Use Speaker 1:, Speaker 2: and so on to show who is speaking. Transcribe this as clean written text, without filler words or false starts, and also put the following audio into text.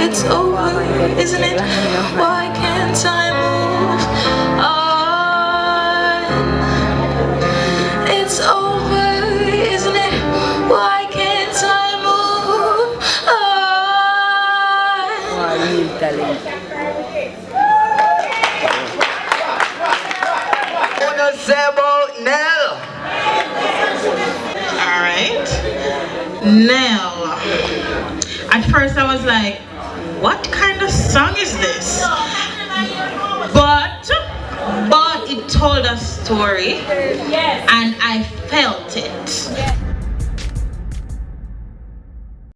Speaker 1: It's over, isn't it? Why can't I move on? It's over, isn't it? Why can't I move on?
Speaker 2: Why are you telling?
Speaker 3: What do you say about NELL?
Speaker 1: Alright. NELL. At first I was like, what kind of song is this? But it told a story and I felt it.